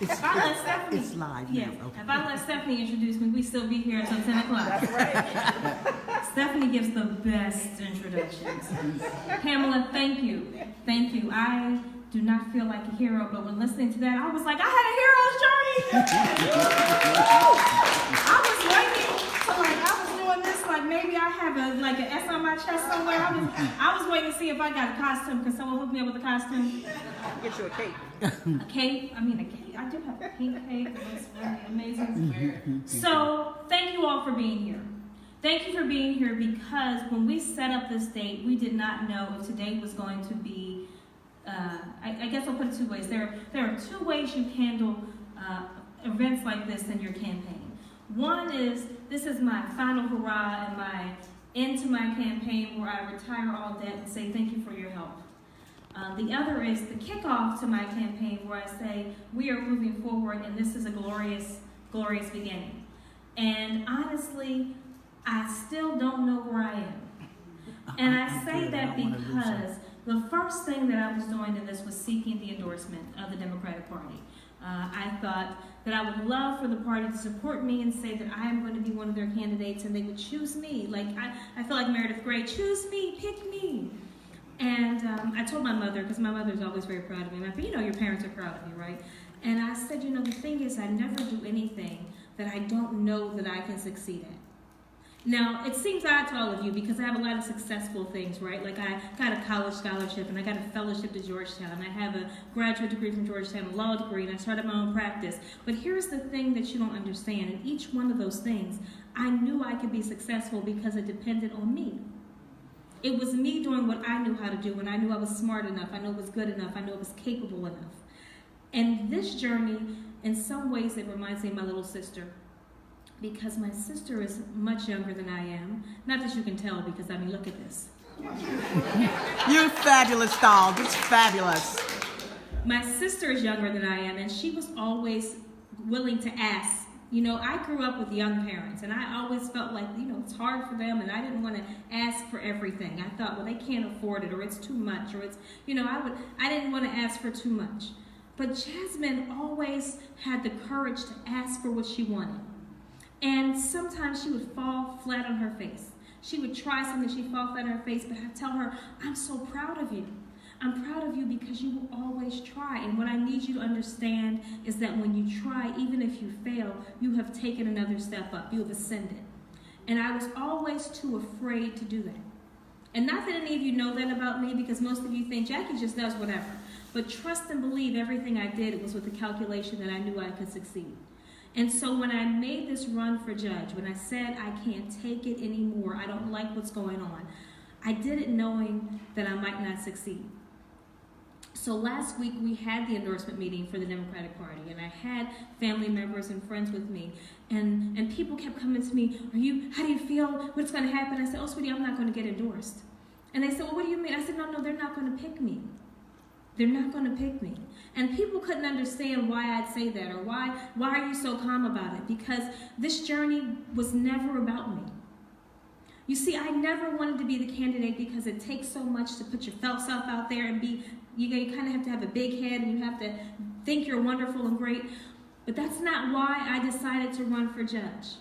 If I let Stephanie, It's live yeah, now. Okay. if I let Stephanie introduce me, we still be here until 10 o'clock. That's right. Stephanie gives the best introductions. Pamela, thank you. Thank you. I do not feel like a hero, but when listening to that, I was like, I had a hero's journey. I was waiting. So I was doing this, like maybe I have an S on my chest somewhere. I was waiting to see if I got a costume. Could someone hook me up with a costume? Get you a cake. A cake? I mean, a cake. I do have a pink cake. It looks really amazing. So, thank you all for being here. Thank you for being here because when we set up this date, we did not know if today was going to be, I guess I'll put it two ways. There are two ways you handle events like this in your campaign. One is, this is my final hurrah and my end to my campaign where I retire all debt and say thank you for your help. The other is the kickoff to my campaign where I say we are moving forward and this is a glorious, glorious beginning. And honestly, I still don't know where I am. And I say that because the first thing that I was doing in this was seeking the endorsement of the Democratic Party. I thought that I would love for the party to support me and say that I am going to be one of their candidates and they would choose me. Like, I feel like Meredith Grey, choose me, pick me. And I told my mother, because my mother is always very proud of me. But you know your parents are proud of you, right? And I said, you know, the thing is I never do anything that I don't know that I can succeed at. Now, it seems odd to all of you because I have a lot of successful things, right? Like I got a college scholarship and I got a fellowship to Georgetown. I have a graduate degree from Georgetown, a law degree, and I started my own practice. But here's the thing that you don't understand. In each one of those things, I knew I could be successful because it depended on me. It was me doing what I knew how to do, and I knew I was smart enough, I knew I was good enough, I knew I was capable enough. And this journey, in some ways, it reminds me of my little sister. Because my sister is much younger than I am. Not that you can tell, because, I mean, look at this. You're fabulous, dog. It's fabulous. My sister is younger than I am, and she was always willing to ask. You know, I grew up with young parents, and I always felt like, you know, it's hard for them, and I didn't want to ask for everything. I thought, well, they can't afford it, or it's too much, or it's, you know, I didn't want to ask for too much. But Jasmine always had the courage to ask for what she wanted. And sometimes she would fall flat on her face. She would try something, she'd fall flat on her face, but I tell her, I'm so proud of you. I'm proud of you because you will always try. And what I need you to understand is that when you try, even if you fail, you have taken another step up. You have ascended. And I was always too afraid to do that. And not that any of you know that about me, because most of you think Jackie just does whatever. But trust and believe everything I did, it was with the calculation that I knew I could succeed. And so when I made this run for judge, when I said I can't take it anymore, I don't like what's going on, I did it knowing that I might not succeed. So last week we had the endorsement meeting for the Democratic Party, and I had family members and friends with me, and people kept coming to me, how do you feel, what's going to happen? I said, oh sweetie, I'm not going to get endorsed. And they said, well, what do you mean? I said, no, they're not going to pick me. They're not going to pick me. And people couldn't understand why I'd say that, or why are you so calm about it? Because this journey was never about me. You see, I never wanted to be the candidate because it takes so much to put your self out there and be, you kind of have to have a big head and you have to think you're wonderful and great. But that's not why I decided to run for judge.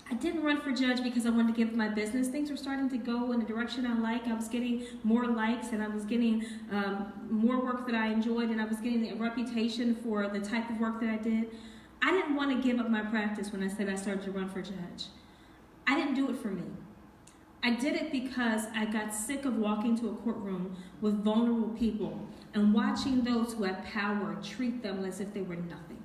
I didn't run for judge because I wanted to give my business. Things were starting to go in the direction I like. I was getting more likes and I was getting more work that I enjoyed, and I was getting a reputation for the type of work that I did. I didn't want to give up my practice when I said I started to run for judge. I didn't do it for me. I did it because I got sick of walking to a courtroom with vulnerable people and watching those who had power treat them as if they were nothing.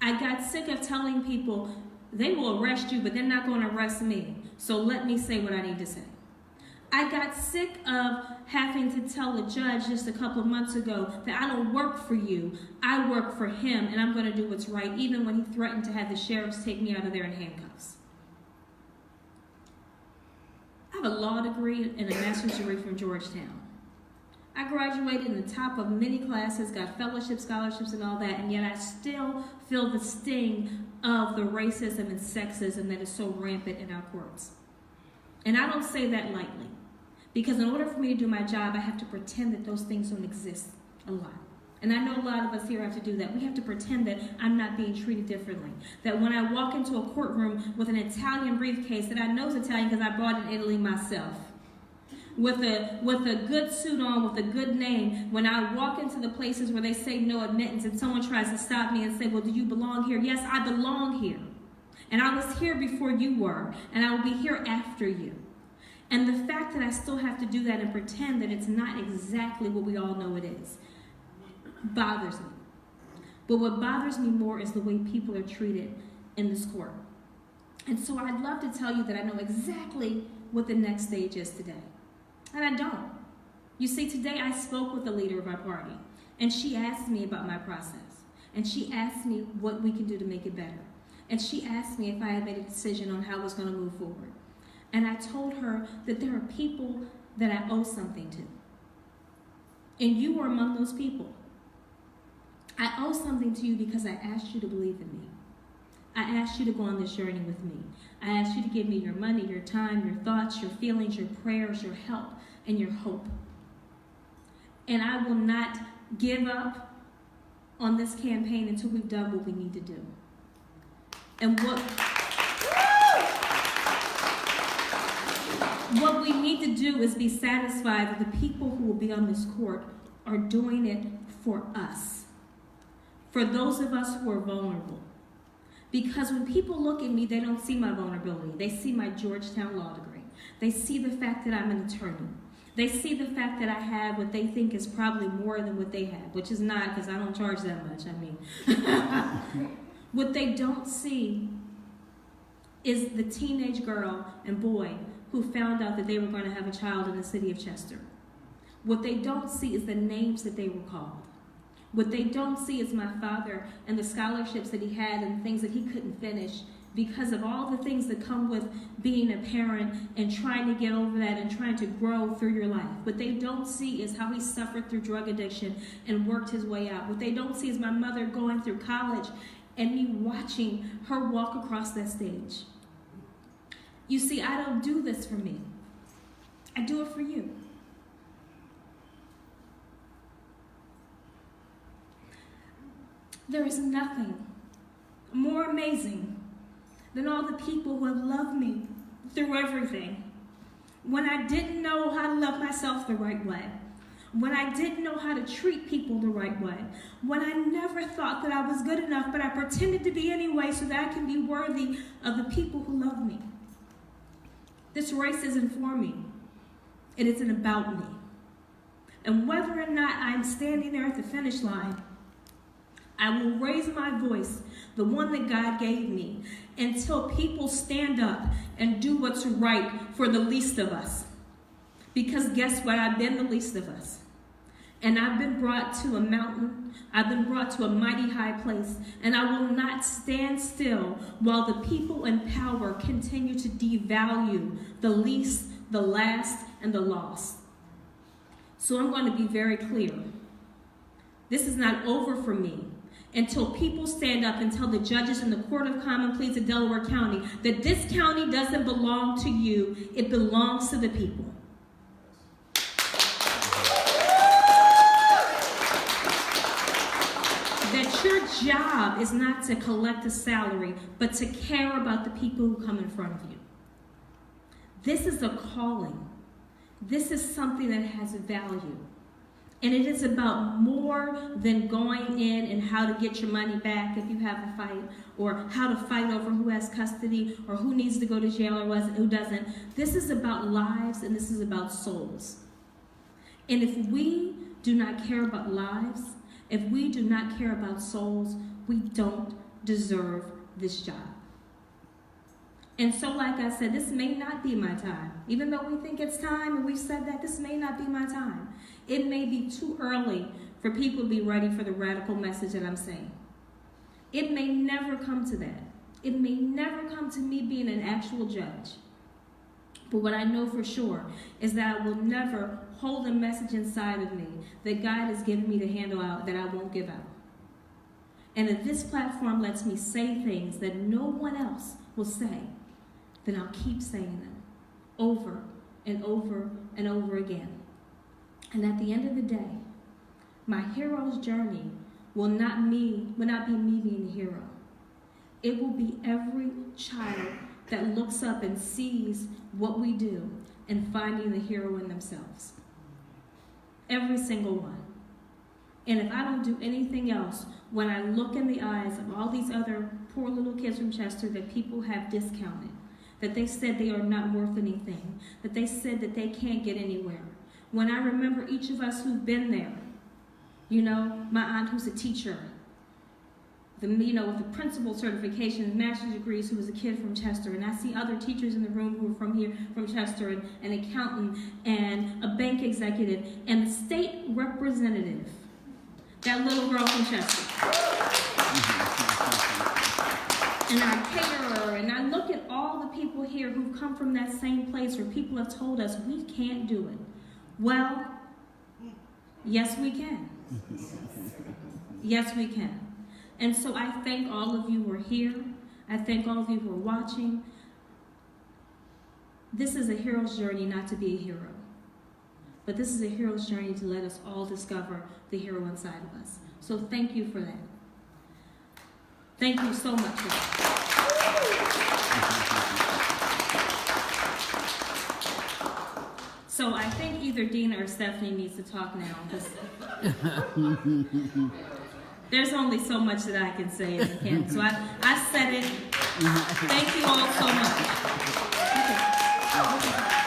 I got sick of telling people, they will arrest you, but they're not going to arrest me. So let me say what I need to say. I got sick of having to tell a judge just a couple of months ago that I don't work for you, I work for him, and I'm going to do what's right, even when he threatened to have the sheriffs take me out of there in handcuffs. I have a law degree and a master's degree from Georgetown. I graduated in the top of many classes, got fellowships, scholarships, and all that, and yet I still feel the sting of the racism and sexism that is so rampant in our courts. And I don't say that lightly, because in order for me to do my job, I have to pretend that those things don't exist a lot. And I know a lot of us here have to do that. We have to pretend that I'm not being treated differently. That when I walk into a courtroom with an Italian briefcase that I know is Italian because I bought it in Italy myself, with a good suit on, with a good name, when I walk into the places where they say no admittance and someone tries to stop me and say, well, do you belong here? Yes, I belong here. And I was here before you were, and I will be here after you. And the fact that I still have to do that and pretend that it's not exactly what we all know it is bothers me. But what bothers me more is the way people are treated in this court. And so I'd love to tell you that I know exactly what the next stage is today. And I don't. You see, today I spoke with the leader of our party, and she asked me about my process. And she asked me what we can do to make it better. And she asked me if I had made a decision on how I was going to move forward. And I told her that there are people that I owe something to. And you are among those people. I owe something to you because I asked you to believe in me. I asked you to go on this journey with me. I asked you to give me your money, your time, your thoughts, your feelings, your prayers, your help, and your hope. And I will not give up on this campaign until we've done what we need to do. And what we need to do is be satisfied that the people who will be on this court are doing it for us. For those of us who are vulnerable. Because when people look at me, they don't see my vulnerability. They see my Georgetown law degree. They see the fact that I'm an attorney. They see the fact that I have what they think is probably more than what they have, which is not, because I don't charge that much, I mean. What they don't see is the teenage girl and boy who found out that they were going to have a child in the city of Chester. What they don't see is the names that they were called. What they don't see is my father and the scholarships that he had and things that he couldn't finish because of all the things that come with being a parent and trying to get over that and trying to grow through your life. What they don't see is how he suffered through drug addiction and worked his way out. What they don't see is my mother going through college and me watching her walk across that stage. You see, I don't do this for me. I do it for you. There is nothing more amazing than all the people who have loved me through everything. When I didn't know how to love myself the right way. When I didn't know how to treat people the right way. When I never thought that I was good enough, but I pretended to be anyway so that I can be worthy of the people who love me. This race isn't for me. It isn't about me. And whether or not I'm standing there at the finish line, I will raise my voice, the one that God gave me, until people stand up and do what's right for the least of us. Because guess what? I've been the least of us. And I've been brought to a mountain. I've been brought to a mighty high place. And I will not stand still while the people in power continue to devalue the least, the last, and the lost. So I'm going to be very clear. This is not over for me until people stand up and tell the judges in the Court of Common Pleas of Delaware County that this county doesn't belong to you, it belongs to the people. That your job is not to collect a salary, but to care about the people who come in front of you. This is a calling. This is something that has value. And it is about more than going in and how to get your money back if you have a fight, or how to fight over who has custody, or who needs to go to jail or who doesn't. This is about lives, and this is about souls. And if we do not care about lives, if we do not care about souls, we don't deserve this job. And so, like I said, this may not be my time. Even though we think it's time, and we've said that, this may not be my time. It may be too early for people to be ready for the radical message that I'm saying. It may never come to that. It may never come to me being an actual judge. But what I know for sure is that I will never hold a message inside of me that God has given me to handle out that I won't give out. And if this platform lets me say things that no one else will say, then I'll keep saying them over and over and over again. And at the end of the day, My hero's journey will not be me being a hero. It will be every child that looks up and sees what we do and finding the hero in themselves. Every single one. And if I don't do anything else, when I look in the eyes of all these other poor little kids from Chester that people have discounted, that they said they are not worth anything, that they said that they can't get anywhere, when I remember each of us who've been there, you know, my aunt who's a teacher, with the principal certification, master's degrees, who was a kid from Chester, and I see other teachers in the room who are from here, from Chester, and an accountant, and a bank executive, and the state representative, that little girl from Chester, and our caterer, and I look at all the people here who've come from that same place where people have told us we can't do it. Well, yes we can. Yes we can. And so I thank all of you who are here. I thank all of you who are watching. This is a hero's journey not to be a hero. But this is a hero's journey to let us all discover the hero inside of us. So thank you for that. Thank you so much for that. So I think either Dina or Stephanie needs to talk now, because there's only so much that I can say and I can't. So I said it. Thank you all so much. Okay.